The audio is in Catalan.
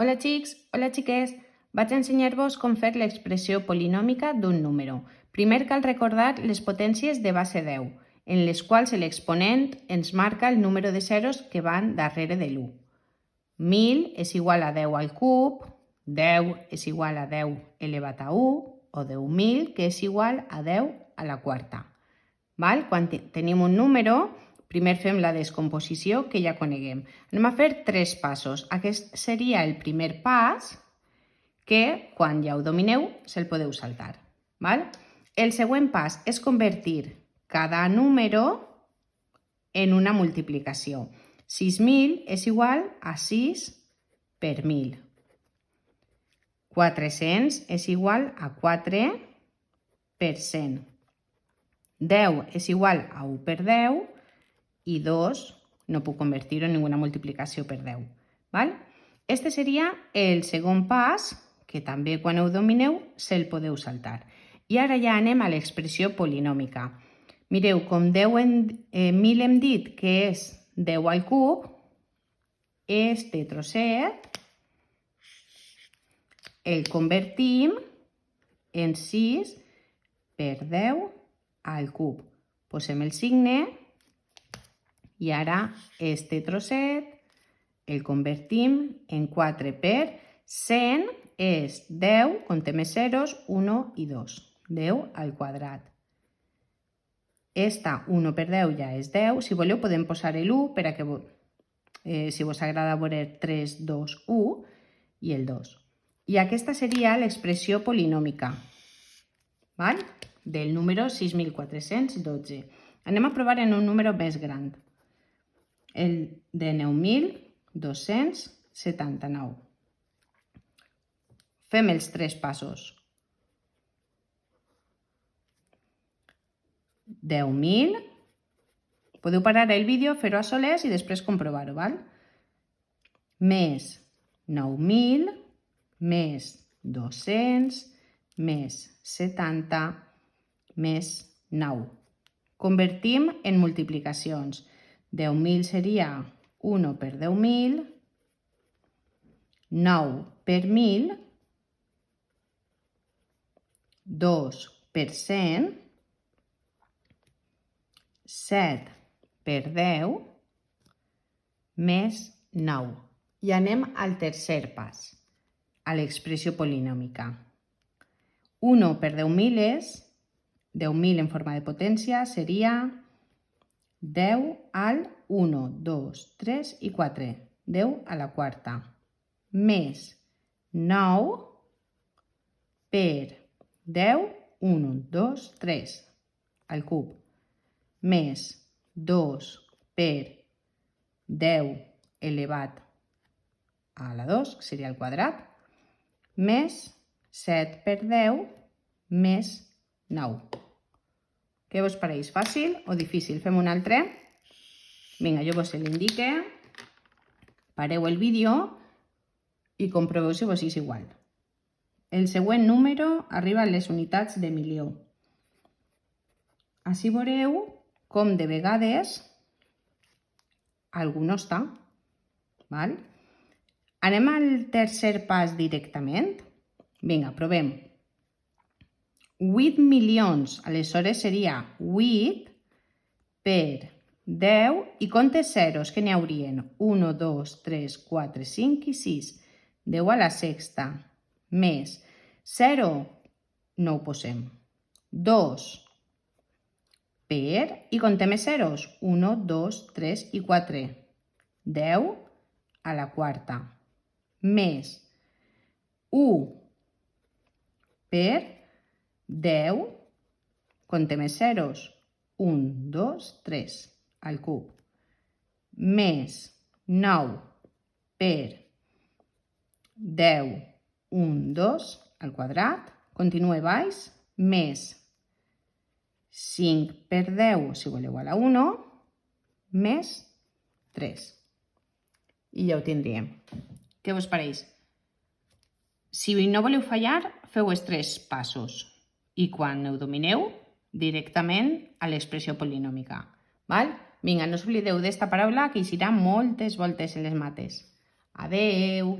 Hola xics, hola xiques. Vaig ensenyar-vos com fer l'expressió polinòmica d'un número. Primer cal recordar les potències de base 10, en les quals l'exponent ens marca el número de zeros que van darrere de l'1. 1000 és igual a 10 al cub, 10 és igual a 10 elevat a 1, o 10.000, que és igual a 10 a la quarta. Quan tenim un número, primer fem la descomposició que ja coneguem. Anem a fer 3 passos. Aquest seria el primer pas que, quan ja ho domineu, se'l podeu saltar. El següent pas és convertir cada número en una multiplicació. 6.000 és igual a 6 per 1.000. 400 és igual a 4 per 100. 10 és igual a 1 per 10 i 2 no puc convertir-ho en ninguna multiplicació per 10. Este seria el segon pas, que també quan ho domineu se'l podeu saltar. I ara ja anem a l'expressió polinòmica. Mireu, com 1.000 hem dit que és 10 al cub, este trosset el convertim en 6 per 10 al cub. Posem el signe i ara este trosset el convertim en 4 per 100 és 10, contem els zeros, 1 i 2. 10 al quadrat. Esta 1 per 10 ja és 10. Si voleu podem posar l'1 per a que, si vos agrada veure 3, 2, 1 i el 2. I aquesta seria l'expressió polinòmica del número 6.412. Anem a provar en un número més gran, el de 9.279. Fem els 3 passos. 10.000. Podeu parar el vídeo, fer-ho a soles i després comprovar-ho, Més 9.000, més 200, més 70, més 9. Convertim en multiplicacions. 10.000 seria 1 per 10.000, 9 per 1.000, 2 per 100, 7 per 10, més 9. I anem al tercer pas, a l'expressió polinòmica. 1 per 10.000 és 10.000 en forma de potència, seria 10 al 1, 2, 3 i 4. 10 a la quarta. Més 9 per 10, 1, 2, 3 al cub. Més 2 per 10 elevat a la 2, que seria el quadrat, més 7 per 10 més 9. Què vos pareix? Fàcil o difícil? Fem un altre? Vinga, jo vos l'indique. Pareu el vídeo i comproveu si vos és igual. El següent número arriba a les unitats de milió. Així veureu com de vegades algú no està. Anem al tercer pas directament? Vinga, provem. 8 milions, aleshores seria 8 per 10 i compte zeros, que n'hi haurien? 1, 2, 3, 4, 5 i 6. 10 a la sexta, més 0, no ho posem. 2 per, i contem els zeros, 1, 2, 3 i 4. 10 a la quarta, més 1 per 10, contem els zeros, 1, 2, 3 al cub, més 9 per 10, 1, 2 al quadrat, continua baix, més 5 per 10, si voleu a la 1, més 3. I ja ho tindríem. Què vos pareix? Si no voleu fallar, feu els 3 passos i quan ho domineu, directament a l'expressió polinòmica. Vinga, no us oblideu d'esta paraula que hi serà moltes voltes en les mates. Adeu!